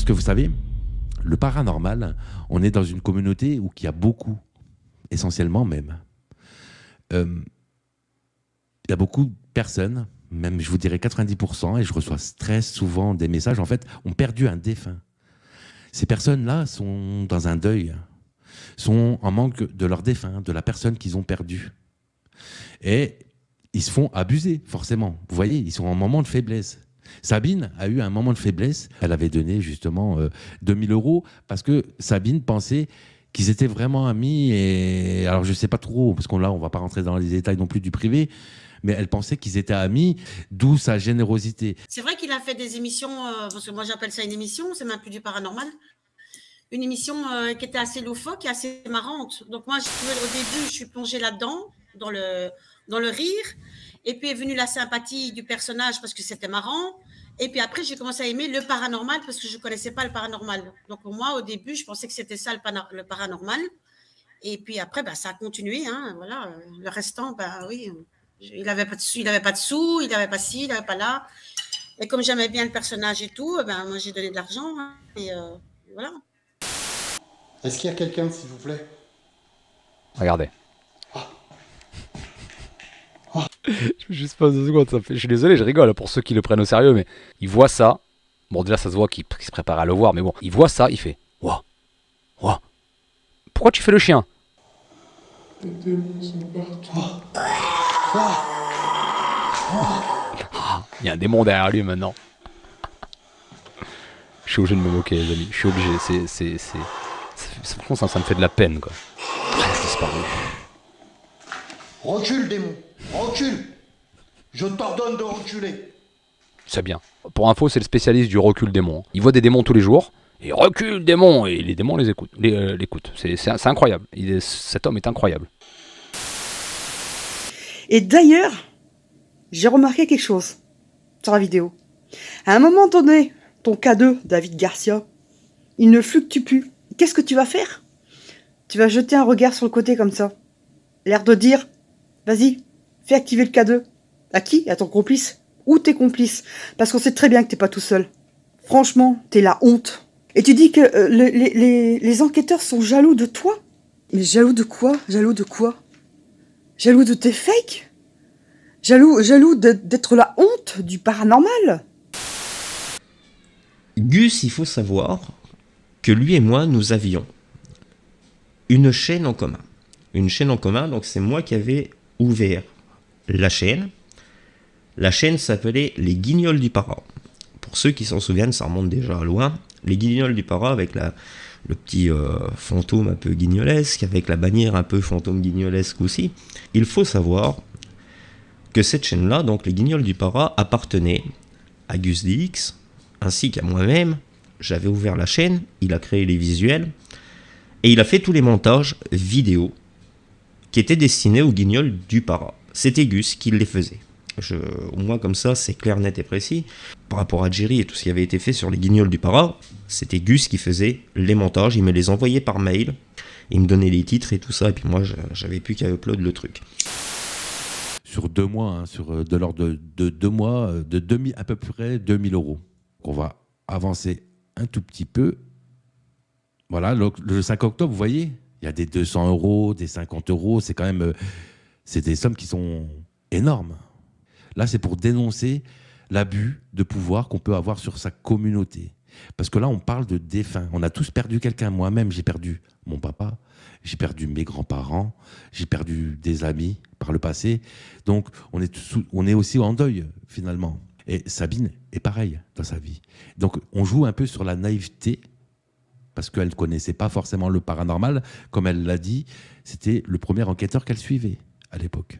Parce que vous savez, le paranormal, on est dans une communauté où il y a beaucoup, essentiellement même, il y a beaucoup de personnes, même je vous dirais 90%, et je reçois très souvent des messages, en fait, ont perdu un défunt. Ces personnes-là sont dans un deuil, sont en manque de leur défunt, de la personne qu'ils ont perdue. Et ils se font abuser, forcément. Vous voyez, ils sont en moment de faiblesse. Sabine a eu un moment de faiblesse. Elle avait donné justement 2000 € parce que Sabine pensait qu'ils étaient vraiment amis. Et alors, je ne sais pas trop, parce qu'on là, on ne va pas rentrer dans les détails non plus du privé, mais elle pensait qu'ils étaient amis, d'où sa générosité. C'est vrai qu'il a fait des émissions, parce que moi j'appelle ça une émission, c'est même plus du paranormal. Une émission qui était assez loufoque et assez marrante. Donc moi, au début, je suis plongée là-dedans, dans le rire. Et puis est venue la sympathie du personnage parce que c'était marrant. Et puis après, j'ai commencé à aimer le paranormal parce que je ne connaissais pas le paranormal. Donc moi, au début, je pensais que c'était ça le paranormal. Et puis après, bah, ça a continué. Hein, voilà. Le restant, bah, oui, il n'avait pas de sous, il n'avait pas ci, il n'avait pas là. Et comme j'aimais bien le personnage et tout, ben, moi, j'ai donné de l'argent. Hein, et voilà. Est-ce qu'il y a quelqu'un, s'il vous plaît? Regardez. Je me juste pas 2 secondes, ça fait... Je suis désolé, je rigole pour ceux qui le prennent au sérieux, mais il voit ça. Bon, déjà, ça se voit qu'il se prépare à le voir, mais bon, il voit ça, il fait Ouah, ouah. Pourquoi tu fais le chien? Les démons sont partout. Il y a un démon derrière lui maintenant. Je suis obligé de me moquer, les amis. Je suis obligé. Franchement, ça me fait de la peine, quoi. Il a disparu. Recule, démon. Recule. Je t'ordonne de reculer. C'est bien. Pour info, c'est le spécialiste du recul démon. Il voit des démons tous les jours. Et recule démon. Et les démons l'écoutent. C'est incroyable. Cet homme est incroyable. Et d'ailleurs, j'ai remarqué quelque chose sur la vidéo. À un moment donné, ton K2, David Garcia, il ne fluctue plus. Qu'est-ce que tu vas faire? Tu vas jeter un regard sur le côté comme ça. L'air de dire, vas-y, fais activer le K2. À qui? À ton complice? Ou tes complices? Parce qu'on sait très bien que t'es pas tout seul. Franchement, t'es la honte. Et tu dis que les enquêteurs sont jaloux de toi? Mais jaloux de quoi? Jaloux de quoi? Jaloux de tes fakes? Jaloux d'être la honte du paranormal? Gus, il faut savoir que lui et moi, nous avions une chaîne en commun. Une chaîne en commun, donc c'est moi qui avais ouvert la chaîne. La chaîne s'appelait Les Guignols du Para. Pour ceux qui s'en souviennent, ça remonte déjà loin. Les Guignols du Para avec le petit fantôme un peu guignolesque, avec la bannière un peu fantôme guignolesque aussi. Il faut savoir que cette chaîne-là, donc Les Guignols du Para, appartenait à Gus DX, ainsi qu'à moi-même. J'avais ouvert la chaîne, il a créé les visuels, et il a fait tous les montages vidéo qui étaient destinés aux Guignols du Para. C'était Gus qui les faisait. Au moins comme ça, c'est clair, net et précis. Par rapport à Jerry et tout ce qui avait été fait sur les Guignols du Para, c'était Gus qui faisait les montages, il me les envoyait par mail, il me donnait les titres et tout ça, et puis moi, j'avais plus qu'à upload le truc. Sur 2 mois, hein, de l'ordre de 2 mois, à peu près 2000 €. On va avancer un tout petit peu. Voilà, le 5 octobre, vous voyez, il y a des 200 €, des 50 €, c'est quand même... c'est des sommes qui sont énormes. Là, c'est pour dénoncer l'abus de pouvoir qu'on peut avoir sur sa communauté. Parce que là, on parle de défunts. On a tous perdu quelqu'un. Moi-même, j'ai perdu mon papa, j'ai perdu mes grands-parents, j'ai perdu des amis par le passé. Donc, on est aussi en deuil, finalement. Et Sabine est pareil dans sa vie. Donc, on joue un peu sur la naïveté, parce qu'elle ne connaissait pas forcément le paranormal. Comme elle l'a dit, c'était le premier enquêteur qu'elle suivait à l'époque.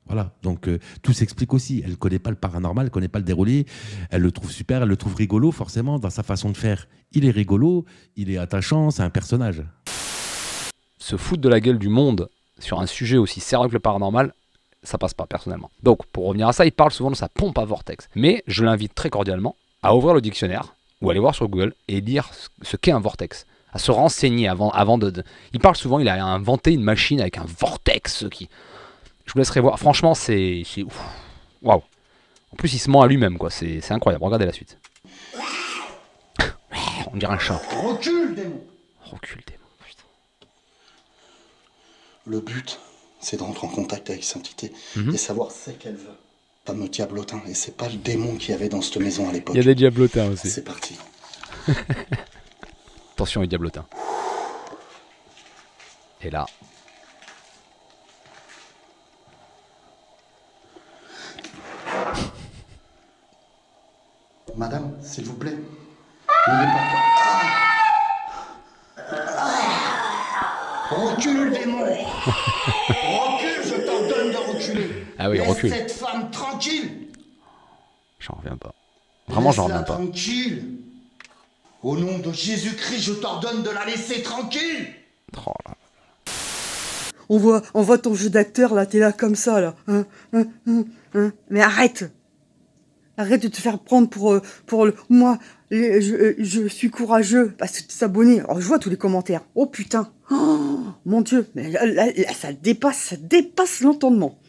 Voilà, donc tout s'explique aussi. Elle ne connaît pas le paranormal, elle ne connaît pas le déroulé, elle le trouve super, elle le trouve rigolo forcément dans sa façon de faire. Il est rigolo, il est attachant, c'est un personnage. Se foutre de la gueule du monde sur un sujet aussi sérieux que le paranormal, ça passe pas personnellement. Donc pour revenir à ça, il parle souvent de sa pompe à vortex. Mais je l'invite très cordialement à ouvrir le dictionnaire ou aller voir sur Google et lire ce qu'est un vortex. À se renseigner avant de... Il parle souvent, il a inventé une machine avec un vortex qui... Je vous laisserai voir. Franchement, c'est ouf. Waouh. En plus, il se ment à lui-même, quoi. C'est incroyable. Regardez la suite. On dirait un chat. Recule, démon. Recule, démon. Putain. Le but, c'est de rentrer en contact avec cette entité et savoir ce qu'elle veut. Fameux diablotin, et c'est pas le démon qu'il y avait dans cette maison à l'époque. Il y a des diablotins aussi. C'est parti. Attention les diablotins. Et là. Madame, s'il vous plaît. N'ayez pas... Recule, démon. Recule, je t'ordonne de reculer. Ah oui, Laisse recule. cette femme tranquille. J'en reviens pas. Vraiment, j'en reviens Laisse-la pas. tranquille. Au nom de Jésus-Christ, je t'ordonne de la laisser tranquille. Oh là. On voit ton jeu d'acteur, là, t'es là comme ça, là. Mais arrête. Arrête de te faire prendre pour le... Moi, je suis courageux parce que t'es abonné. Alors, je vois tous les commentaires. Oh putain. Oh, mon Dieu. Mais là, ça dépasse l'entendement.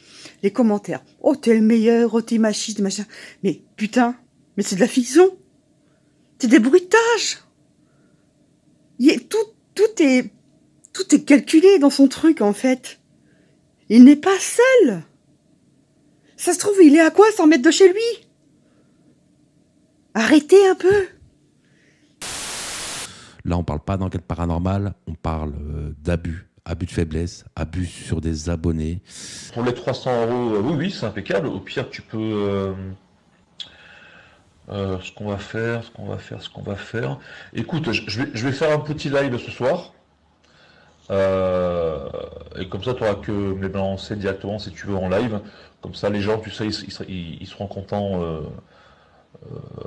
Les commentaires. Oh, t'es le meilleur. Oh, t'es machiste, machin. Mais putain. Mais c'est de la fiction. C'est des bruitages. Tout est calculé dans son truc, en fait. Il n'est pas seul. Ça se trouve, il est à quoi 100 mètres de chez lui? Arrêtez un peu. Là, on parle pas d'enquête paranormale, on parle d'abus. Abus de faiblesse, abus sur des abonnés. Pour les 300 €, oui, c'est impeccable. Au pire, tu peux... ce qu'on va faire. Écoute, je vais faire un petit live ce soir. Et comme ça, tu n'auras que me les balancer directement si tu veux en live. Comme ça, les gens, tu sais, ils seront contents.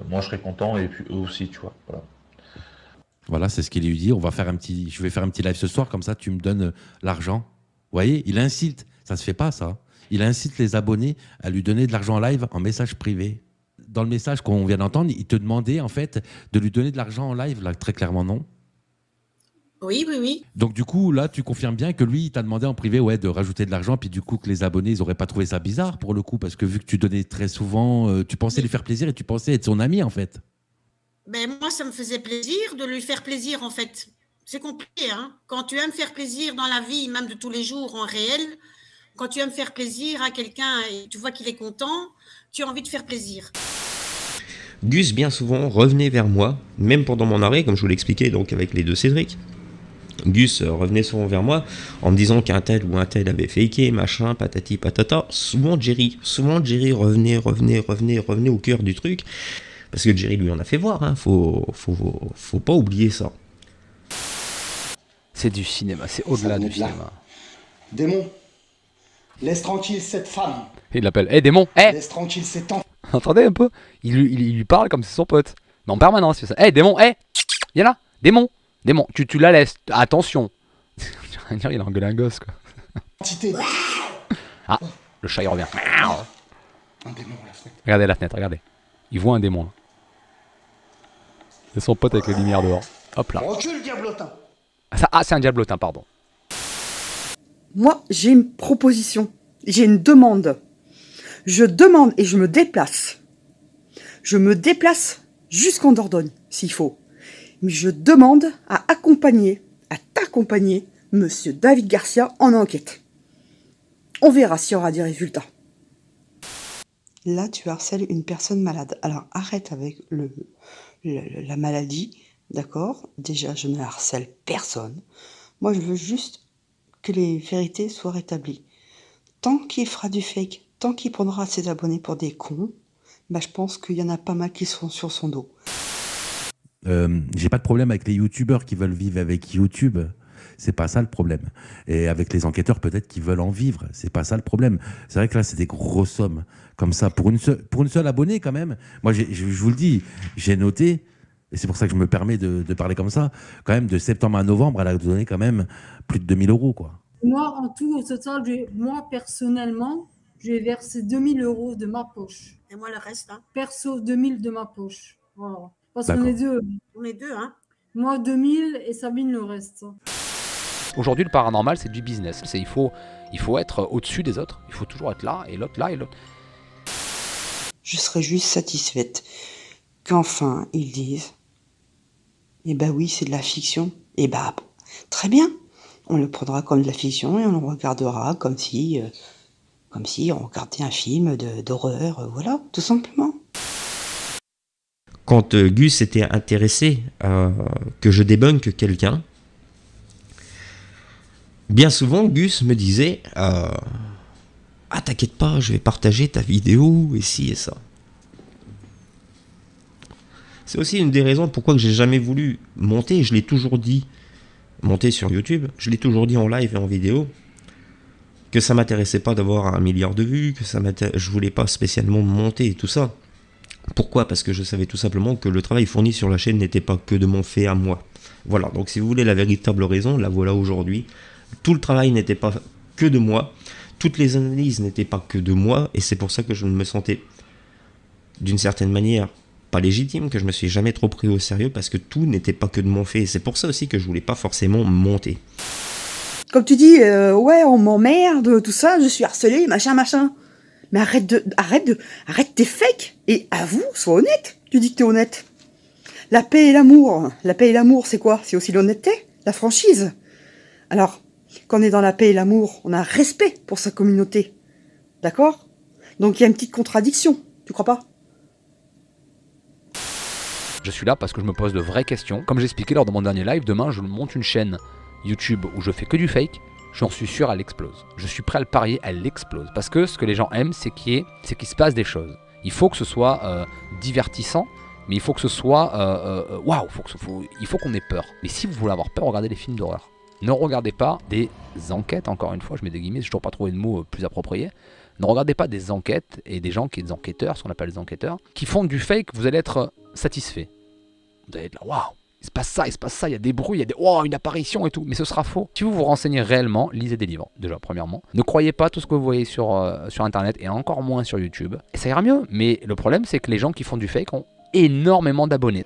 Moi, je serai content et puis eux aussi, tu vois. Voilà. Voilà, c'est ce qu'il lui dit. Je vais faire un petit live ce soir, comme ça tu me donnes l'argent. Vous voyez, il incite, ça se fait pas ça. Il incite les abonnés à lui donner de l'argent en live en message privé. Dans le message qu'on vient d'entendre, il te demandait en fait de lui donner de l'argent en live, là très clairement non. Oui. Donc du coup, là, tu confirmes bien que lui, il t'a demandé en privé de rajouter de l'argent, puis du coup que les abonnés, ils n'auraient pas trouvé ça bizarre pour le coup, parce que vu que tu donnais très souvent, tu pensais lui faire plaisir et tu pensais être son ami en fait. Ben, moi, ça me faisait plaisir de lui faire plaisir, en fait. C'est compliqué, hein. Quand tu aimes faire plaisir dans la vie, même de tous les jours, en réel, quand tu aimes faire plaisir à quelqu'un et tu vois qu'il est content, tu as envie de faire plaisir. Gus, bien souvent, revenait vers moi, même pendant mon arrêt, comme je vous l'expliquais, donc avec les deux Cédric. Gus revenait souvent vers moi en me disant qu'un tel ou un tel avait faké, machin, patati patata. Souvent Jerry revenait au cœur du truc. Parce que Jerry lui en a fait voir, hein. Faut pas oublier ça. C'est du cinéma, c'est au-delà du cinéma. Démon, laisse tranquille cette femme. Il l'appelle, hé démon, hé. Laisse tranquille cet enfant. Entendez un peu, il lui parle comme c'est son pote. Mais en permanence, il fait ça. Hé démon, hé, viens là, démon, tu la laisses, attention. Il a engueulé un gosse quoi. Ah, le chat il revient. Un démon à la fenêtre. Regardez la fenêtre, regardez. Il voit un démon là. C'est son pote avec les lumières dehors. Hop là. Recule, diablotin. C'est un diablotin, pardon. Moi, j'ai une proposition. J'ai une demande. Je demande et je me déplace. Je me déplace jusqu'en Dordogne, s'il faut. Mais je demande à t'accompagner, monsieur David Garcia, en enquête. On verra s'il y aura des résultats. Là, tu harcèles une personne malade. Alors, arrête avec la maladie, d'accord? Déjà, je ne harcèle personne. Moi, je veux juste que les vérités soient rétablies. Tant qu'il fera du fake, tant qu'il prendra ses abonnés pour des cons, bah, je pense qu'il y en a pas mal qui seront sur son dos. J'ai pas de problème avec les youtubeurs qui veulent vivre avec YouTube. C'est pas ça le problème. Et avec les enquêteurs, peut-être qu'ils veulent en vivre. C'est pas ça le problème. C'est vrai que là, c'est des grosses sommes. Comme ça, pour une seule abonnée, quand même. Moi, je vous le dis, j'ai noté, et c'est pour ça que je me permets de parler comme ça, quand même, de septembre à novembre, elle a donné quand même plus de 2000 €, quoi. Moi, en tout, au total, moi, personnellement, j'ai versé 2000 € de ma poche. Et moi, le reste, hein. Perso, 2000 de ma poche. Voilà. Parce D'accord. qu'on est deux. On est deux, hein. Moi, 2000 et Sabine, le reste. Aujourd'hui, le paranormal, c'est du business. Il faut être au-dessus des autres. Il faut toujours être là, et l'autre là, et l'autre. Je serais juste satisfaite qu'enfin ils disent Eh ben oui, c'est de la fiction. Eh ben, très bien. On le prendra comme de la fiction et on le regardera comme si on regardait un film d'horreur, voilà, tout simplement. Quand Gus était intéressé que je débunk quelqu'un, bien souvent Gus me disait ah t'inquiète pas, je vais partager ta vidéo et ci et ça. C'est aussi une des raisons pourquoi que j'ai jamais voulu monter, je l'ai toujours dit, monter sur YouTube, je l'ai toujours dit en live et en vidéo, que ça m'intéressait pas d'avoir 1 milliard de vues, que je voulais pas spécialement monter et tout ça. Pourquoi? Parce que je savais tout simplement que le travail fourni sur la chaîne n'était pas que de mon fait à moi. Voilà, donc si vous voulez la véritable raison, la voilà aujourd'hui. Tout le travail n'était pas que de moi, toutes les analyses n'étaient pas que de moi, et c'est pour ça que je me sentais d'une certaine manière pas légitime, que je me suis jamais trop pris au sérieux, parce que tout n'était pas que de mon fait, et c'est pour ça aussi que je voulais pas forcément monter. Comme tu dis, ouais, on m'emmerde, tout ça, je suis harcelé, machin. Mais arrête tes fakes et avoue, sois honnête. Tu dis que t'es honnête. La paix et l'amour, c'est quoi? C'est aussi l'honnêteté, la franchise. Alors, quand on est dans la paix et l'amour, on a un respect pour sa communauté. D'accord? Donc il y a une petite contradiction, tu crois pas? Je suis là parce que je me pose de vraies questions. Comme j'expliquais lors de mon dernier live, demain je monte une chaîne YouTube où je fais que du fake. J'en suis sûr, elle explose. Je suis prêt à le parier, elle explose. Parce que ce que les gens aiment, c'est qu'il se passe des choses. Il faut que ce soit divertissant, mais il faut que ce soit waouh, il faut qu'on ait peur. Mais si vous voulez avoir peur, regardez les films d'horreur. Ne regardez pas des enquêtes, encore une fois, je mets des guillemets, je n'ai toujours pas trouvé de mot plus approprié. Ne regardez pas des enquêtes et des gens qui sont des enquêteurs, ce qu'on appelle des enquêteurs, qui font du fake, vous allez être satisfait. Vous allez être là, waouh, il se passe ça, il y a des bruits, il y a des wow, une apparition et tout, mais ce sera faux. Si vous vous renseignez réellement, lisez des livres, déjà, premièrement. Ne croyez pas tout ce que vous voyez sur Internet et encore moins sur YouTube. Et ça ira mieux, mais le problème, c'est que les gens qui font du fake ont énormément d'abonnés.